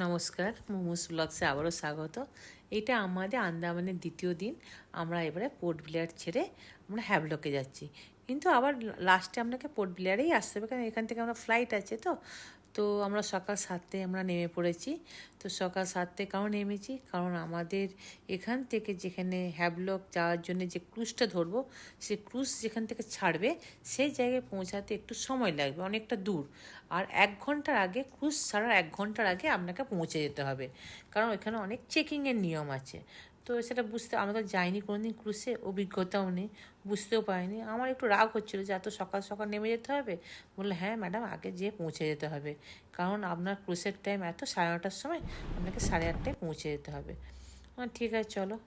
নমস্কার, মোমোস ব্লগসে আবারও স্বাগত। এটা আমাদের আন্দামানের দ্বিতীয় দিন। আমরা এবারে পোর্ট ব্লেয়ার ছেড়ে আমরা হ্যাভলকে যাচ্ছি, কিন্তু আবার লাস্টে আপনাকে পোর্ট ব্লেয়ারেই আসতে হবে, কারণ এখান থেকে আমরা ফ্লাইট আছে। তো আমরা সকাল 7টায় আমরা নেমে পড়েছি। তো সকাল 7টায় কারণ নেমেছি, কারণ আমাদের এখান থেকে যেখানে হ্যাভলক যাওয়ার জন্য যে ক্রুজটা ধরবো, সেই ক্রুজ যেখান থেকে ছাড়বে সেই জায়গায় পৌঁছাতে একটু সময় লাগবে, অনেকটা দূর। আর 1 ঘন্টার আগে, ক্রুজ ছাড়ার 1 ঘন্টার আগে আপনাকে পৌঁছে যেতে হবে, কারণ এখানে অনেক চেকিংয়ের নিয়ম আছে। তো সেটা বুঝতে, আমরা তো যাইনি কোনোদিন ক্রুজে, অভিজ্ঞতাও নেই, বুঝতেও পারিনি। আমার একটু রাগ হচ্ছিলো যে এত সকাল সকাল নেমে যেতে হবে। বললে হ্যাঁ ম্যাডাম, আগে যেয়ে পৌঁছে যেতে হবে, কারণ আপনার ক্রুজের টাইম এত, 8:30টার সময় আপনাকে 8:30টায় পৌঁছে যেতে হবে। ঠিক আছে চলো।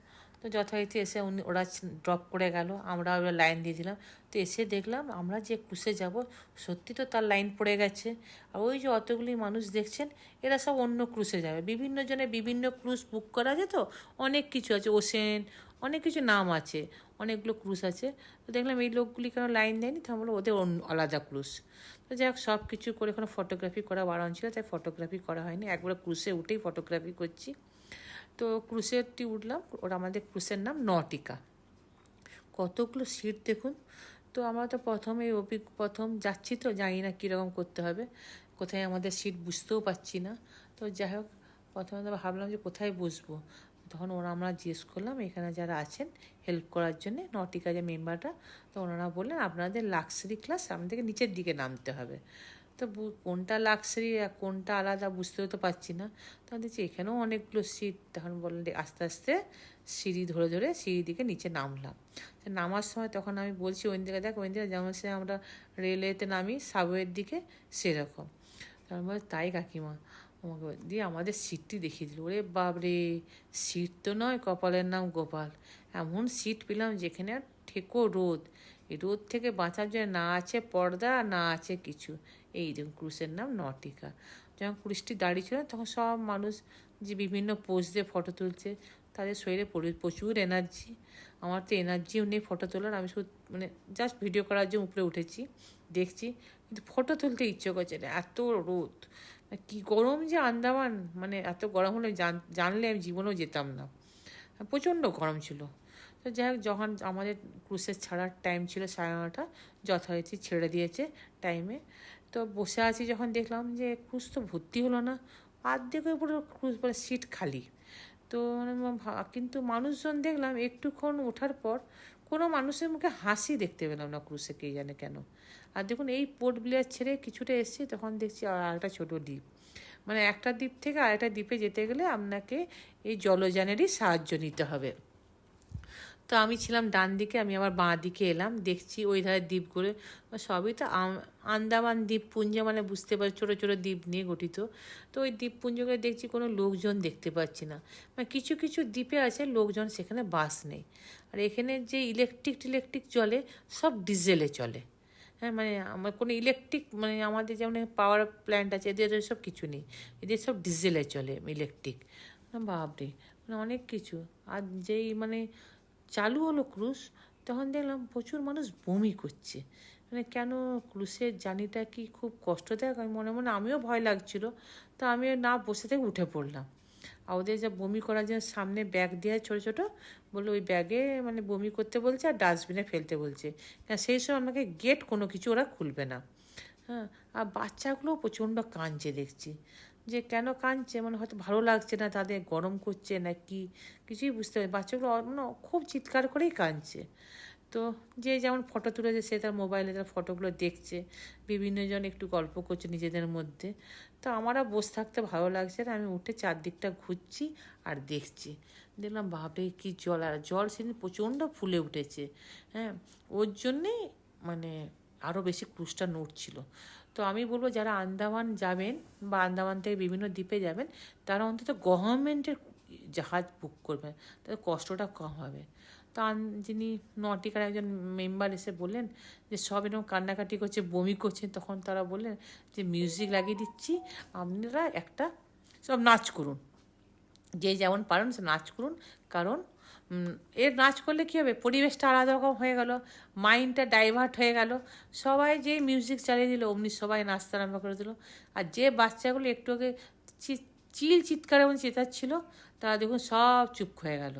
তো যথারীতি এসে ওরা ড্রপ করে গেল, আমরা ওরা লাইন দিয়ে দিলাম। তো এসে দেখলাম আমরা যে ক্রুজে যাব, সত্যি তো তার লাইন পড়ে গেছে। আর ওই যে অতগুলি মানুষ দেখছেন, এরা সব অন্য ক্রুজে যাবে। বিভিন্ন জনের বিভিন্ন ক্রুজ বুক করা আছে, তো অনেক কিছু আছে, ওশেন, অনেক কিছু নাম আছে, অনেকগুলো ক্রুজ আছে। তো দেখলাম এই লোকগুলি কেন লাইন দেয়নি, তো বললো ওদের আলাদা ক্রুজ। তো যাই হোক, সব কিছু করে কোনো ফটোগ্রাফি করা বারণ ছিল, তাই ফটোগ্রাফি করা হয়নি। একবার ক্রুজে উঠেই ফটোগ্রাফি করছি। তো ক্রুসেরটি উঠলাম, ওরা আমাদের ক্রুসের নাম নটিকা। কতগুলো সিট দেখুন। তো আমরা তো প্রথম যাচ্ছি, তো জানি না কীরকম করতে হবে, কোথায় আমাদের সিট বুঝতেও পারছি না। তো যাই হোক, প্রথমে তো ভাবলাম যে কোথায় বসবো। তখন আমরা জিজ্ঞেস করলাম এখানে যারা আছেন হেল্প করার জন্যে, নটিকা যে মেম্বারটা, তো ওনারা বললেন আপনাদের লাক্সারি ক্লাস, আপনাদেরকে নিচের দিকে নামতে হবে। তো কোনটা লাক্সারি আর কোনটা আলাদা বুঝতেও তো পারছি না। তখন দেখছি এখানেও অনেকগুলো সিট। তখন বললেন আস্তে আস্তে সিঁড়ি ধরে ধরে সিঁড়ি দিকে নিচে নামলাম। তো নামার সময় তখন আমি বলছি ওই দিকে দেখ, ওই দিকে যেমন সে আমরা রেলওয়েতে নামি সাবওয়ের দিকে, সেরকম। তার বলে তাই কাকিমা, আমাকে দিয়ে আমাদের সিটটি দেখিয়ে দিল। ওরে বাবরে, সিট তো নয়, কপালের নাম গোপাল। এমন সিট পেলাম যেখানে আর ঠেকো রোদ। এই রোদ থেকে বাঁচার জন্য না আছে পর্দা, না আছে কিছু। এই দেখুন, ক্রুজের নাম নটিকা। যখন ক্রুজটি দাঁড়িয়ে ছিল, তখন সব মানুষ যে বিভিন্ন পোজ দিয়ে ফটো তুলছে, তাদের শরীরে প্রচুর এনার্জি। আমার তো এনার্জিও নেই ফটো তোলার, আমি শুধু মানে জাস্ট ভিডিও করার জন্য উপরে উঠেছি, দেখছি, কিন্তু ফটো তুলতে ইচ্ছে করছে না, এত রোদ। কি গরম যে আন্দামান, মানে এত গরম হলে জানলে আমি জীবনেও যেতাম না, প্রচণ্ড গরম ছিল। তো যাই হোক, যখন আমাদের ক্রুজের ছাড়ার টাইম ছিল 9:30, যথারীতি ছেড়ে দিয়েছে টাইমে। তো বসে আছি, যখন দেখলাম যে ক্রুজ তো ভর্তি হলো না, অর্ধেকের উপরে ক্রুজ বলে সিট খালি। তো কিন্তু মানুষজন দেখলাম একটুক্ষণ ওঠার পর কোনো মানুষের মুখে হাসি দেখতে পেলাম না ক্রুজে, কে জানে কেন। আর দেখুন, এই পোর্ট ব্লেয়ার ছেড়ে কিছুটা এসেছি, তখন দেখছি আর একটা ছোটো দ্বীপ। মানে একটা দ্বীপ থেকে আরেকটা দ্বীপে যেতে গেলে আপনাকে এই জলযানেরই সাহায্য নিতে হবে। তো আমি ছিলাম ডান দিকে, আমি আবার বাঁ দিকে এলাম, দেখছি ওই ধারে দ্বীপগুলো সবই তো আন্দামান দ্বীপপুঞ্জ, মানে বুঝতে পারি ছোটো ছোটো দ্বীপ নিয়ে গঠিত। তো ওই দ্বীপপুঞ্জগুলো দেখছি কোনো লোকজন দেখতে পাচ্ছি না। মানে কিছু কিছু দ্বীপে আছে লোকজন, সেখানে বাস নেই। আর এখানে যে ইলেকট্রিক চলে, সব ডিজেলে চলে। হ্যাঁ, মানে আমার কোনো ইলেকট্রিক, মানে আমাদের যেমন পাওয়ার প্ল্যান্ট আছে, এদের সব কিছু নেই, এদের সব ডিজেলে চলে, ইলেকট্রিক। বাপরে, মানে অনেক কিছু। আর যেই মানে চালু হলো ক্রুজ, তখন দেখলাম প্রচুর মানুষ বমি করছে। মানে কেন, ক্রুজের জার্নিটা কি খুব কষ্টদায়ক? আমি মনে মনে আমিও ভয় লাগছিল। তো আমি না বসে থেকে উঠে পড়লাম। আর ওদের যা বমি করার জন্য সামনে ব্যাগ দেওয়া ছোটো ছোটো, বললো ওই ব্যাগে মানে বমি করতে বলছে আর ডাস্টবিনে ফেলতে বলছে। সেই সময় আমাকে গেট কোনো কিছু ওরা খুলবে না। হ্যাঁ, আর বাচ্চাগুলোও প্রচণ্ড কাঁদছে দেখছি। যে কেন কাঁদছে, মানে হয়তো ভালো লাগছে না তাদের, গরম করছে না কি, কিছুই বুঝতে পারি। বাচ্চাগুলো মানে খুব চিৎকার করেই কাঁদছে। তো যে যেমন ফটো তুলেছে, সে তার মোবাইলে তার ফটোগুলো দেখছে, বিভিন্নজন একটু গল্প করছে নিজেদের মধ্যে। তো আমারও বসে থাকতে ভালো লাগছে না, আমি উঠে চারদিকটা ঘুরছি আর দেখছি। দেখলাম বাপরে কি জল, আর জল সেদিন প্রচণ্ড ফুলে উঠেছে। হ্যাঁ, ওর জন্যেই মানে আরও বেশি ক্রুজটা নড়ছিল। তো আমি বলবো যারা আন্দামান যাবেন বা আন্দামান থেকে বিভিন্ন দ্বীপে যাবেন, তারা অন্তত গভর্নমেন্টের জাহাজ বুক করবেন, তাদের কষ্টটা কম হবে। তো যিনি নটিকার একজন মেম্বার এসে বললেন যে সব এরকম কান্নাকাটি করছে, বমি করছে, তখন তারা বললেন যে মিউজিক লাগিয়ে দিচ্ছি, আপনারা একটা সব নাচ করুন, যে যেমন পারেন সে নাচ করুন। কারণ এর নাচ করলে কী হবে, পরিবেশটা আলাদা রকম হয়ে গেল, মাইন্ডটা ডাইভার্ট হয়ে গেল। সবাই যেই মিউজিক চালিয়ে দিল, অমনি সবাই নাচতে আরম্ভ করে দিল। আর যে বাচ্চাগুলো একটু আগে চিৎকারে মনে চেঁচাচ্ছিল, তারা দেখুন সব চুপ হয়ে গেল।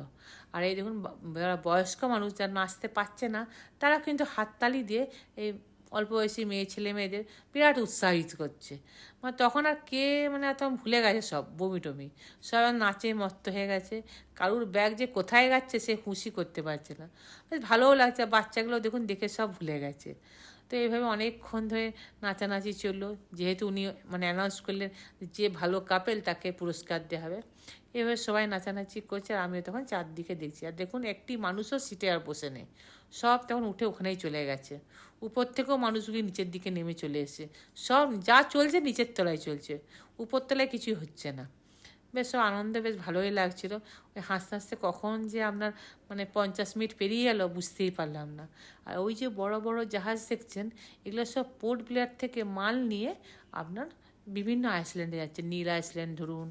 আর এই দেখুন যারা বয়স্ক মানুষ যারা নাচতে পারছে না, তারা কিন্তু হাততালি দিয়ে এই অল্প বয়সী ছেলে মেয়েদের বিরাট উৎসাহিত করছে। মানে তখন আর কে মানে তখন ভুলে গেছে সব বমি টমি, সব নাচে মস্ত হয়ে গেছে। কারুর ব্যাগ যে কোথায় যাচ্ছে সে হুঁশি করতে পারছে না। বেশ ভালোও লাগছে, বাচ্চাগুলো দেখুন দেখে সব ভুলে গেছে। তো এইভাবে অনেকক্ষণ ধরে নাচানাচি চললো। যেহেতু উনি মানে অ্যানাউন্স করলেন যে ভালো কাপেল তাকে পুরস্কার দেওয়া হবে, এভাবে সবাই নাচানাচি করছে। আর আমিও তখন চারদিকে দেখছি, আর দেখুন একটি মানুষও সিটে আর বসে নেই, সব তখন উঠে ওখানেই চলে গেছে। উপর থেকেও মানুষগুলি নিচের দিকে নেমে চলে এসে সব যা চলছে নিচের তলায় চলছে, উপর তলায় কিছুই হচ্ছে না। বেশ সব আনন্দে বেশ ভালোই লাগছিল। ওই হাসতে হাসতে কখন যে আপনার মানে 50 মিনিট পেরিয়ে গেল বুঝতেই পারলাম না। আর ওই যে বড় বড় জাহাজ দেখছেন, এগুলো সব পোর্ট ব্লেয়ার থেকে মাল নিয়ে আপনার বিভিন্ন আইসল্যান্ডে যাচ্ছে। নীল আইসল্যান্ড ধরুন,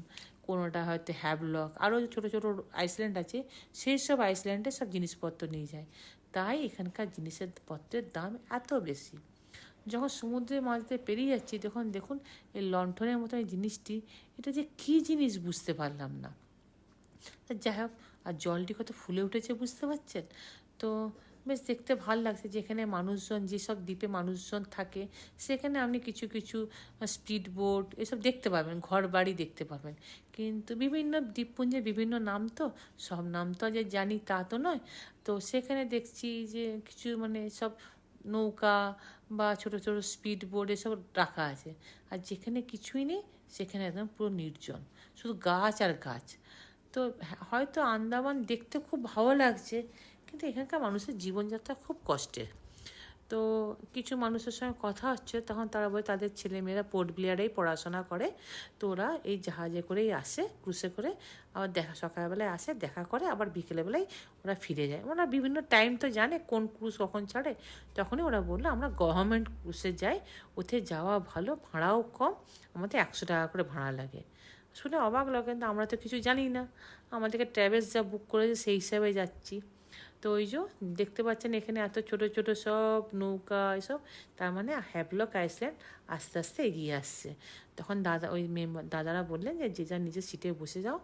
কোনোটা হয়তো হ্যাভলক, আরও ছোটো ছোটো আইসল্যান্ড আছে, সেই সব আইসল্যান্ডে সব জিনিসপত্র নিয়ে যায়। তাই এখানকার জিনিসের পত্রের দাম এত বেশি। যখন সমুদ্রের মাছ দিয়ে পেরিয়ে যাচ্ছি তখন দেখুন এই লণ্ঠনের মতো এই জিনিসটি, এটা যে কী জিনিস বুঝতে পারলাম না। যাই হোক, আর জলটি কত ফুলে উঠেছে বুঝতে পারছেন তো। বেশ দেখতে ভাল লাগছে। যেখানে মানুষজন, যেসব দ্বীপে মানুষজন থাকে, সেখানে আপনি কিছু কিছু স্পিড বোট এসব দেখতে পাবেন, ঘর বাড়ি দেখতে পাবেন। কিন্তু বিভিন্ন দ্বীপপুঞ্জের বিভিন্ন নাম, তো সব নাম তো যে জানি তা তো নয়। তো সেখানে দেখছি যে কিছু মানে সব নৌকা বা ছোটো ছোটো স্পিড বোট এসব রাখা আছে। আর যেখানে কিছুই নেই সেখানে একদম পুরো নির্জন, শুধু গাছ আর গাছ। তো হয়তো আন্দামান দেখতে খুব ভালো লাগছে, কিন্তু এখানকার মানুষের জীবনযাত্রা খুব কষ্টের। তো কিছু মানুষের সঙ্গে কথা হচ্ছে, তখন তারা বলে তাদের ছেলেমেয়েরা পোর্ট ব্লেয়ারেই পড়াশোনা করে। তো ওরা এই জাহাজে করেই আসে, ক্রুজে করে, আবার সকালবেলায় আসে, দেখা করে, আবার বিকেলবেলায় ওরা ফিরে যায়। ওরা বিভিন্ন টাইম তো জানে কোন ক্রুজ কখন ছাড়ে। তখনই ওরা বললো আমরা গভর্নমেন্ট ক্রুজে যাই, ওতে যাওয়া ভালো, ভাড়াও কম, আমাদের 100 টাকা করে ভাড়া লাগে। শুনে অবাক লাগে, কিন্তু আমরা তো কিছু জানি না, আমাদেরকে ট্রাভেলস যা বুক করেছে সেই হিসাবে যাচ্ছি। তো ওই যে দেখতে পাচ্ছেন এখানে এত ছোট ছোট সব নৌকা এসব, তার মানে হ্যাভলক আইসল্যান্ড আস্তে আস্তে এগিয়ে আসছে। তখন দাদারা বললেন যে যে যার নিজের সিটে বসে যাও,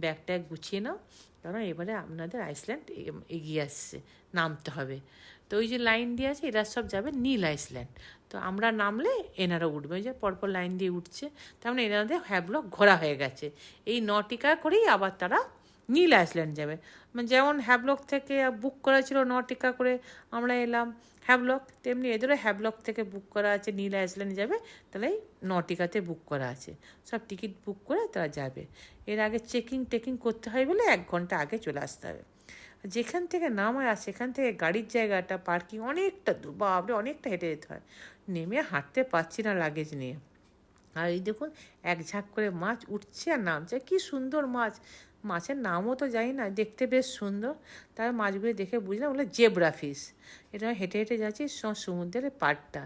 ব্যাগ ট্যাগ গুছিয়ে নাও, কারণ এবারে আপনাদের আইসল্যান্ড এগিয়ে আসছে, নামতে হবে। তো ওই যে লাইন দিয়ে আছে, এরা সব যাবে নীল আইসল্যান্ড। তো আমরা নামলে এনারা উঠবে, ওই যে পরপর লাইন দিয়ে উঠছে, তার মানে এনাদের হ্যাভলক ঘোরা হয়ে গেছে। এই নটিকা করেই আবার তারা নীল আইসল্যান্ড যাবে। মানে যেমন হ্যাভলক থেকে বুক করা ছিল নটিকা করে আমরা এলাম হ্যাভলক, তেমনি এদেরও হ্যাভলক থেকে বুক করা আছে নীল আইসল্যান্ড যাবে, তাহলে নটিকাতে বুক করা আছে। সব টিকিট বুক করে তারা যাবে। এর আগে টেকিং করতে হয় বলে 1 ঘন্টা আগে চলে আসতে হবে। যেখান থেকে নামায় আর সেখান থেকে গাড়ির জায়গাটা পার্কিং অনেকটা দূর, বাপরে অনেকটা হেঁটে যেতে হয়। নেমে হাঁটতে পারছি না লাগেজ নিয়ে। আর এই দেখুন এক ঝাঁক করে মাছ উঠছে আর নামছে, কি সুন্দর মাছ। মাছের নামও তো জানি না, দেখতে বেশ সুন্দর। তার মাছগুলো দেখে বুঝলাম ওগুলো জেব্রা ফিশ। এটা হেঁটে হেঁটে যাচ্ছি সমুদ্রের পাড়টা,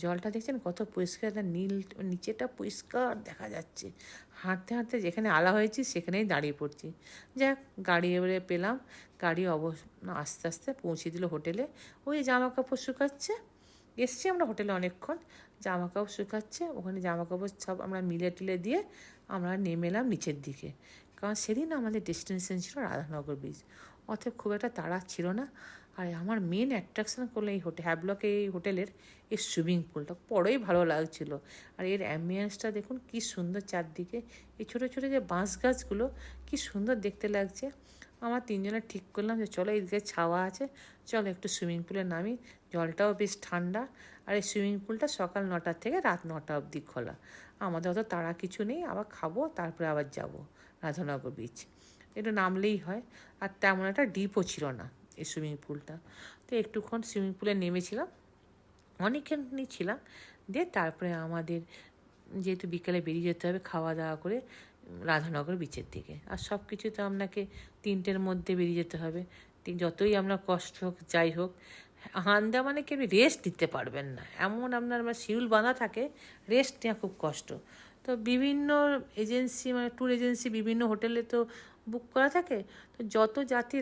জলটা দেখছেন কত পরিষ্কার, নীল, নিচেটা পরিষ্কার দেখা যাচ্ছে। হাঁটতে হাঁটতে যেখানে আলা হয়েছি সেখানেই দাঁড়িয়ে পড়ছি। যাক, গাড়ি এবারে পেলাম, গাড়ি আস্তে আস্তে পৌঁছে দিল হোটেলে। ওই জামা কাপড় শুকাচ্ছে, এসছি আমরা হোটেলে অনেকক্ষণ, জামা কাপড় শুকাচ্ছে, ওখানে জামা কাপড় সব আমরা মিলে টিলে দিয়ে আমরা নেমে এলাম নিচের দিকে। কারণ সেদিন আমাদের ডেস্টিনেশন ছিল রাধানগর বিচ, অতএব খুব একটা তাড়া ছিল না। আর আমার মেন অ্যাট্রাকশন করলো এই হ্যাভলকে এই হোটেলের এই সুইমিং পুলটা, বড়োই ভালো লাগছিলো। আর এর অ্যাম্বিয়েন্সটা দেখুন কী সুন্দর, চারদিকে এই ছোটো ছোটো যে বাঁশ গাছগুলো কী সুন্দর দেখতে লাগছে। আমার তিনজনে ঠিক করলাম যে চলো এইদিকে ছাওয়া আছে, চলো একটু সুইমিং পুলে নামি, জলটাও বেশ ঠান্ডা। আর এই সুইমিং পুলটা সকাল 9টা থেকে রাত 9টা অবধি খোলা। আমাদের অত তাড়া কিছু নেই, আবার খাবো তারপরে আবার যাব রাধানগর বিচ, একটু নামলেই হয়। আর তেমন একটা ডিপও ছিল না এই সুইমিং পুলটা। তো একটুক্ষণ সুইমিং পুলে নেমেছিলাম, অনেকখানি ছিলাম, দিয়ে তারপরে আমাদের যেহেতু বিকেলে বেরিয়ে যেতে হবে খাওয়া দাওয়া করে রাধানগর বিচের দিকে। আর সব কিছু তো আপনাকে 3টের মধ্যে বেরিয়ে যেতে হবে, যতই আপনার কষ্ট হোক যাই হোক। আন্দামানে কি আপনি রেস্ট নিতে পারবেন না, এমন আপনার শিডিউল বাঁধা থাকে, রেস্ট নেওয়া খুব কষ্ট। তো বিভিন্ন এজেন্সি মানে ট্যুর এজেন্সি বিভিন্ন হোটেলে তো বুক করা থাকে। তো যত যাত্রী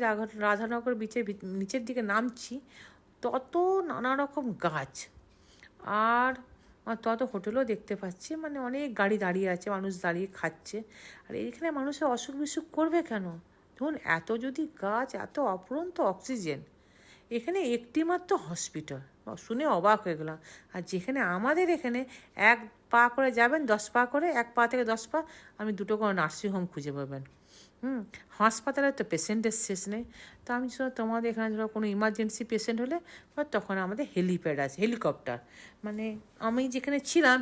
রাধানগর বিচের নিচের দিকে নামছি, তত নানা রকম গাছ, আর তত হোটেলও দেখতে পাচ্ছি, মানে অনেক গাড়ি দাঁড়িয়ে আছে, মানুষ দাঁড়িয়ে খাচ্ছে। আর এইখানে মানুষের অসুখ বিসুখ করবে কেন? ধরুন এত যদি গাছ, এত অপরন্ত অক্সিজেন, এখানে একটি মাত্র হসপিটাল, শুনে অবাক হয়ে গেলাম। আর যেখানে আমাদের এখানে 1 পা করে যাবেন, 10 পা করে, 1 পা থেকে 10 পা আপনি 2টো করে নার্সিংহোম খুঁজে পাবেন। হাসপাতালে তো পেশেন্টের শেষ নেই। তো আমি তোমাদের এখানে ধরো কোনো ইমার্জেন্সি পেশেন্ট হলে তখন আমাদের হেলিপ্যাড আছে, হেলিকপ্টার। মানে আমি যেখানে ছিলাম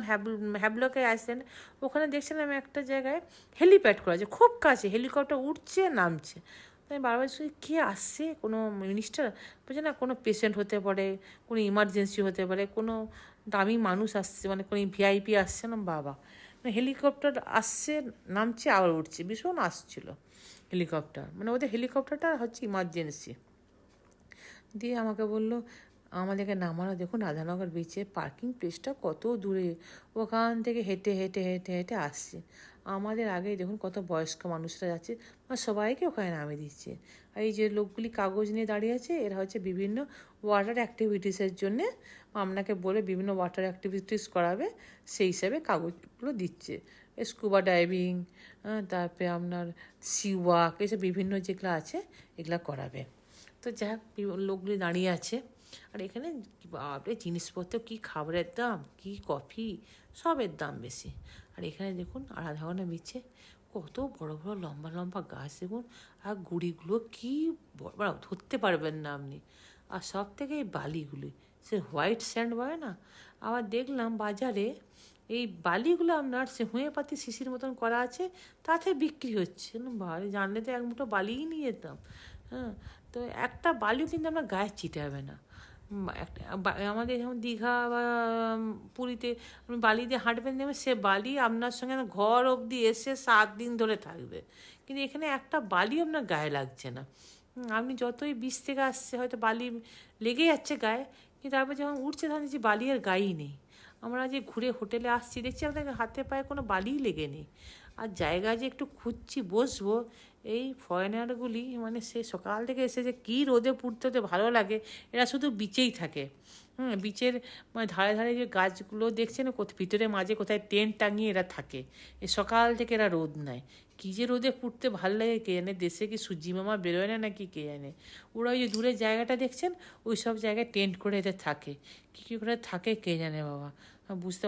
হ্যাবলকে আসলেন, ওখানে দেখছিলাম একটা জায়গায় হেলিপ্যাড করা আছে, খুব কাছে, হেলিকপ্টার উঠছে নামছে। তাই বারবার শুধু কে আসছে, কোনো মিনিস্টার? বলছে না, কোনো পেশেন্ট হতে পারে, কোনো ইমার্জেন্সি হতে পারে, কোনো দামি মানুষ আসছে, মানে কোনো ভিআইপি আসছে না, বাবা মানে হেলিকপ্টার আসছে, নামছে, আবার উঠছে, ভীষণ আসছিল হেলিকপ্টার। মানে ওদের হেলিকপ্টারটা হচ্ছে ইমার্জেন্সি। দিয়ে আমাকে বললো আমাদেরকে নামানো, দেখুন রাধানগর বিচে পার্কিং প্লেসটা কত দূরে, ওখান থেকে হেঁটে হেঁটে হেঁটে হেঁটে আসছে। আমাদের আগে দেখুন কত বয়স্ক মানুষরা যাচ্ছে, সবাইকে ওখানে নামিয়ে দিচ্ছে। আর এই যে লোকগুলি কাগজ নিয়ে দাঁড়িয়ে আছে, এরা হচ্ছে বিভিন্ন ওয়াটার অ্যাক্টিভিটিসের জন্যে আপনাকে বলে বিভিন্ন ওয়াটার অ্যাক্টিভিটিস করাবে, সেই হিসাবে কাগজগুলো দিচ্ছে। স্কুবা ডাইভিং, তারপরে আপনার সি ওয়াক, এসব বিভিন্ন যেগুলো আছে এগুলো করাবে। তো যাই হোক, লোকগুলি দাঁড়িয়ে আছে। আর এখানে বাপরে জিনিসপত্র, কী খাবারের দাম, কী কফি, সবের দাম বেশি। আর এখানে দেখুন রাধাগণা বিচে কত বড় বড় লম্বা লম্বা গাছ দেখুন, আর গুড়িগুলো কী বড়, ধরতে পারবেন না আপনি। আর সব থেকে এই বালিগুলি, সে হোয়াইট স্যান্ড বলে না। আবার দেখলাম বাজারে এই বালিগুলো আপনার সে হোমিওপ্যাথি শিশির মতন করা আছে, তাতে বিক্রি হচ্ছে। বাড়ি জানলে তো 1 মুঠো বালিই নিয়ে যেতাম। তো একটা বালিও কিন্তু আপনার গায়ে চিটাবে না। আমাদের যেমন দীঘা বা পুরীতে আপনি বালি দিয়ে হাঁটবেন, দেখবেন সে বালি আপনার সঙ্গে ঘর অবধি এসে 7 দিন ধরে থাকবে, কিন্তু এখানে একটা বালিও আপনার গায়ে লাগছে না। আপনি যতই বিচ থেকে আসছে হয়তো বালি লেগে যাচ্ছে গায়ে, কিন্তু তারপর যখন উঠছে তখন যে বালি আর গায়েই নেই। আমরা যে ঘুরে হোটেলে আসছি দেখছি আমাদের হাতে পায়ে কোনো বালিই লেগে নেই। আর জায়গা যে একটু খুঁজছি বসবো, এই ফরেনারগুলি মানে সে সকাল থেকে এসে যে কী রোদে পুড়তে ভালো লাগে, এরা শুধু বিচেই থাকে। বিচের মানে ধারে ধারে যে গাছগুলো দেখছেন, ভিতরে মাঝে কোথায় টেন্ট টাঙিয়ে এরা থাকে, এ সকাল থেকে এরা রোদ নেয়। কী যে রোদে পুড়তে ভালো লাগে কে জানে, দেশে কি সূর্যি মামা বেরোয় না নাকি কে জানে। ওরা ওই যে দূরের জায়গাটা দেখছেন, ওই সব জায়গায় টেন্ট করে এদের থাকে, কী করে থাকে কে জানে বাবা। বুঝতে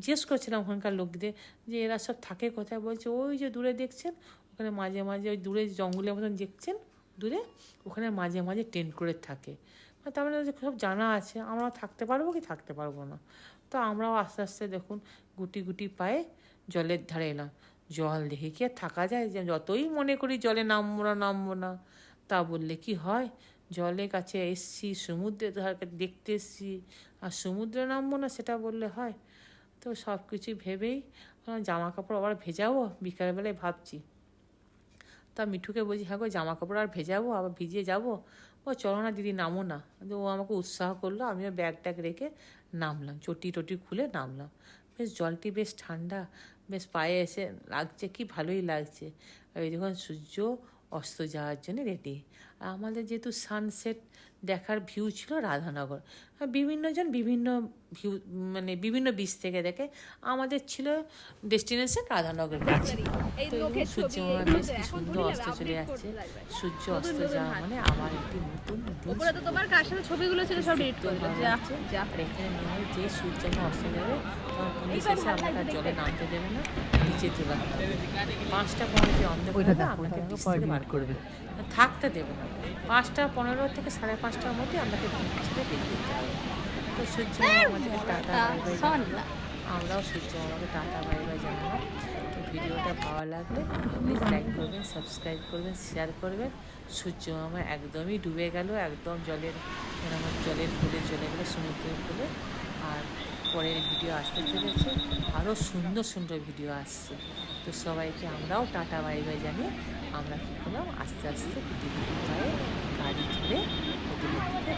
জিজ্ঞেস করছিলাম ওখানকার লোকদের যে এরা সব থাকে কোথায়, বলছে ওই যে দূরে দেখছেন, ওখানে মাঝে মাঝে ওই দূরে জঙ্গলের মতন দেখছেন দূরে, ওখানে মাঝে মাঝে টেন্ট করে থাকে। তার মানে সব জানা আছে, আমরাও থাকতে পারবো কি থাকতে পারবো না। তো আমরাও আস্তে আস্তে দেখুন গুটি গুটি পায়ে জলের ধারে এলাম। জল দেখে কি আর থাকা যায়? যে যতই মনে করি জলে নামবো না, তা বললে কি হয়? জলের কাছে এসছি, সমুদ্রের ধারকে দেখতে এসছি, আর সমুদ্রে নামবো না সেটা বললে হয়? তো সব কিছুই ভেবেই জামা কাপড় আবার ভেজাবো, বিকালবেলায় ভাবছি। তা মিঠুকে বলছি, হ্যাঁ গো জামা কাপড় আর ভেজাবো, আবার ভিজিয়ে যাবো? ও চলো না দিদি, নামো না। ও আমাকে উৎসাহ করলো, আমিও ব্যাগ ট্যাগ রেখে নামলাম, চটি টটি খুলে নামলাম। বেশ জলটি বেশ ঠান্ডা, বেশ পায়ে এসে লাগছে, কি ভালোই লাগছে। আর ওই দেখুন সূর্য অস্ত যাওয়ার জন্য রেডি। আর আমাদের যেহেতু সানসেট দেখার ভিউ ছিল রাধানগর, বিভিন্নজন বিভিন্ন ভিউ মানে বিভিন্ন বিচ থেকে দেখে, আমাদের ছিল ডেস্টিনেশন রাধানগর বিচ। তো সূর্য বেশ কি সুন্দর অস্ত চলে যাচ্ছে। সূর্য অস্ত যাওয়া মানে আমার একটি নতুন ছবিগুলো ছিল সব ডিলিট করে দাও। আর এখানে মনে হয় যে সূর্য অস্ত যাবে তখন পুলিশ এসে আপনাকে জলে নামতে দেবে না, নিচে তোলা হবে। 5টা 15 যে অন্ধকার হবে আপনাকে বিচ থেকে বার করবে, থাকতে দেবে না। 5টা 15 থেকে 5:30টার মধ্যে আপনাকে বিচ ছেড়ে বেরিয়ে যেতে হবে। তো সূর্য আমাদেরকে টাটা বাই বাই জানালো, আমরাও সূর্য আমাকে টাটা বাই বাই জানালাম। তো ভিডিওটা ভালো লাগলে প্লিজ লাইক করবেন, সাবস্ক্রাইব করবেন, শেয়ার করবেন। সূর্য মামা একদমই ডুবে গেল, একদম জলের কোলে চলে গেলো, সমুদ্রের কোলে। আর পরের ভিডিও আসতে চলেছে, আরও সুন্দর সুন্দর ভিডিও আসছে। তো সবাইকে আমরাও টাটা বাই বাই জানিয়ে আমরা কী করলাম, আস্তে আস্তে গুটি গুটি পায়ে গাড়ি ধরে হোটেলের দিকে